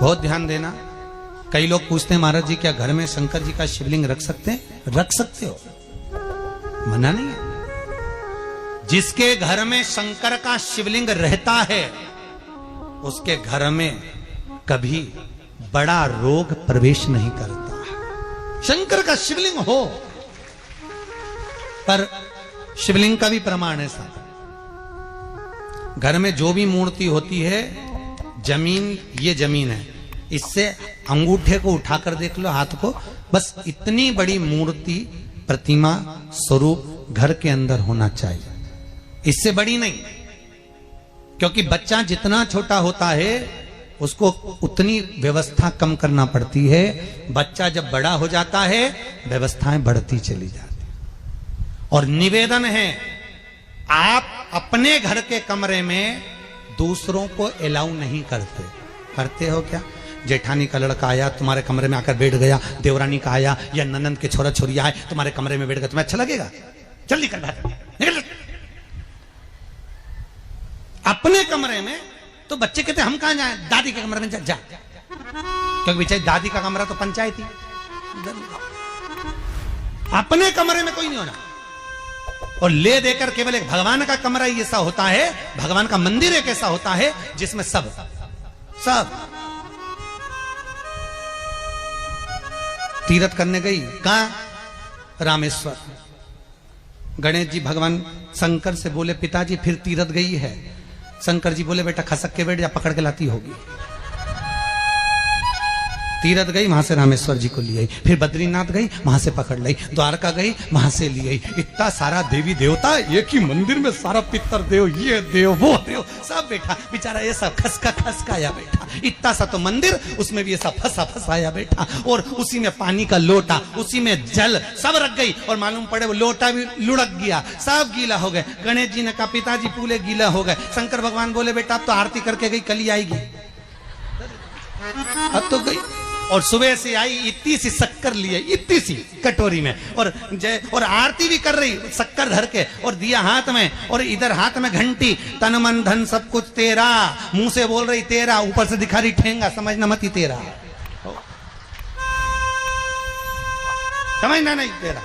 बहुत ध्यान देना। कई लोग पूछते हैं महाराज जी क्या घर में शंकर जी का शिवलिंग रख सकते हैं? रख सकते हो, मना नहीं है। जिसके घर में शंकर का शिवलिंग रहता है उसके घर में कभी बड़ा रोग प्रवेश नहीं करता। शंकर का शिवलिंग हो, पर शिवलिंग का भी प्रमाण है साहब। घर में जो भी मूर्ति होती है, जमीन ये जमीन है, इससे अंगूठे को उठाकर देख लो, हाथ को, बस इतनी बड़ी मूर्ति, प्रतिमा, स्वरूप घर के अंदर होना चाहिए, इससे बड़ी नहीं। क्योंकि बच्चा जितना छोटा होता है उसको उतनी व्यवस्था कम करना पड़ती है। बच्चा जब बड़ा हो जाता है व्यवस्थाएं बढ़ती चली जाती। और निवेदन है, आप अपने घर के कमरे में दूसरों को अलाउ नहीं करते। करते हो क्या? जेठानी का लड़का आया तुम्हारे कमरे में आकर बैठ गया, देवरानी का आया या ननंद के छोरा छोरिया आए तुम्हारे कमरे में बैठ गया, तुम्हें अच्छा लगेगा? जल्दी कर बाहर निकल। अपने कमरे में तो बच्चे कहते हम कहां जाएं? दादी के कमरे में जा। क्योंकि बेचारी दादी का कमरा तो पंचायती। अपने कमरे में कोई नहीं होना। और ले देकर केवल एक भगवान का कमरा ही ऐसा होता है, भगवान का मंदिर एक ऐसा होता है जिसमें सब तीर्थ करने गई। कहां? रामेश्वर। गणेश जी भगवान शंकर से बोले पिताजी फिर तीर्थ गई है। शंकर जी बोले बेटा खसक के बैठ जा, पकड़ के लाती होगी। तीरथ गई, वहां से रामेश्वर जी को ले आई। फिर बद्रीनाथ गई, वहां से पकड़ लाई। द्वारका गई, वहां से ले आई। इतना सारा देवी देवता एक ही मंदिर में, सारा पितर देव, ये देव वो देव सब बैठा। बेचारा ये सब खसकाया बैठा। इतना सा तो मंदिर, उसमें भी ऐसा फंसाया बैठा। और उसी में पानी का लोटा, उसी में जल सब रख गई। और मालूम पड़े वो लोटा भी लुढ़क गया, सब गीला हो गए। गणेश जी ने कहा पिताजी पूरे गीला हो गए। शंकर भगवान बोले बेटा अब तो आरती करके गई, कल ही आएगी। अब तो गई। और सुबह से आई, इतनी सी शक्कर लिए, इतनी सी कटोरी में, और आरती भी कर रही शक्कर धर के, और दिया हाथ में, और इधर हाथ में घंटी, तन मन धन सब कुछ तेरा, मुंह से बोल रही तेरा, ऊपर से दिखा रही ठेंगा, समझना मत ही तेरा, समझना नहीं तेरा।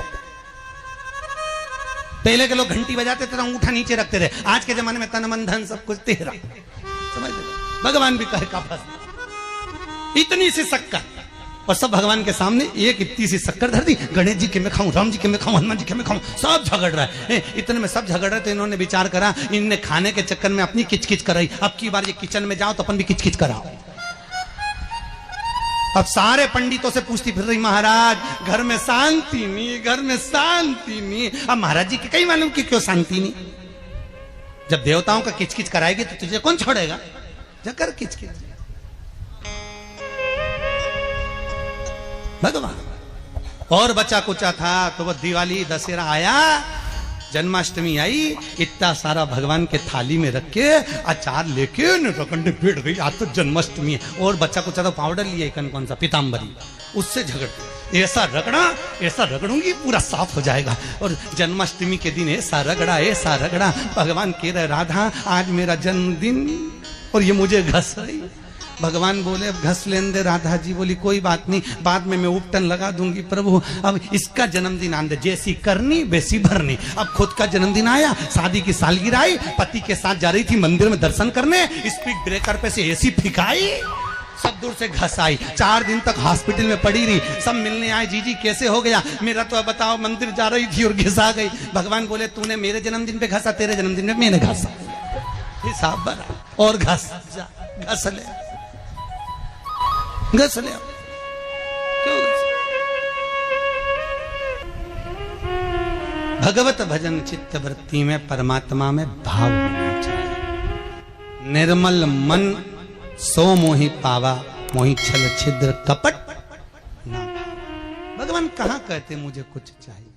पहले के लोग घंटी बजाते थे, अंगूठा नीचे रखते थे। आज के जमाने में तन मन धन सब कुछ तेरा, समझ भगवान भी कहे का फंस। इतनी सी शक्कर, और सब भगवान के सामने एक इतनी सी शक्कर धर दी। गणेश जी के मैं खाऊं, राम जी के मैं खाऊं, हनुमान जी के मैं खाऊं, सब झगड़ रहा है। इतने में सब झगड़ रहे थे। इन्होंने विचार करा, इनने खाने के चक्कर में अपनी किचकिच कराई। अब की बार ये किचन में जाओ तो अपन भी किचकिच कराओ। अब सारे पंडितों से पूछती फिर रही, महाराज घर में शांति नहीं, घर में शांति नहीं। अब महाराज जी के कहीं मालूम कि क्यों शांति नहीं? जब देवताओं का किचकिच कराएगी तो तुझे कौन छोड़ेगा? जाकर किचकिच। भगवान और बचा कुचा था तो वो दिवाली दशहरा आया, जन्माष्टमी आई, इतना सारा भगवान के थाली में रख के अचार लेके रखंडे बैठ गई। आज तो जन्माष्टमी है। और बच्चा कुचा तो पाउडर लिया, कौन सा पीताम्बरी, उससे झगड़, ऐसा रगड़ूंगी पूरा साफ हो जाएगा। और जन्माष्टमी के दिन ऐसा रगड़ा। भगवान कह रहे राधा आज मेरा जन्मदिन और ये मुझे घस रही। भगवान बोले अब घस लेने दे। राधा जी बोली कोई बात नहीं, बाद में मैं उपटन लगा दूंगी प्रभु। अब इसका जन्मदिन आने दे, जैसी करनी वैसी भरनी। अब खुद का जन्मदिन आया, शादी की सालगिरह आई, पति के साथ जा रही थी मंदिर में दर्शन करने, स्पीड ब्रेकर पे से एसी फिकाई, सब दूर से घस आई। 4 दिन तक हॉस्पिटल में पड़ी रही। सब मिलने आए, जी कैसे हो गया? मेरा तो बताओ मंदिर जा रही थी और घिसा गई। भगवान बोले तूने मेरे जन्मदिन पे घसा, तेरे जन्मदिन में मैंने घसा, हिसाब बना। और घस ले क्यों? भगवत भजन चित्त वृत्ति में, परमात्मा में भाव होना चाहिए। निर्मल मन सो मोहि पावा, मोहि छल छिद्र कपट ना। भगवान कहां कहते मुझे कुछ चाहिए?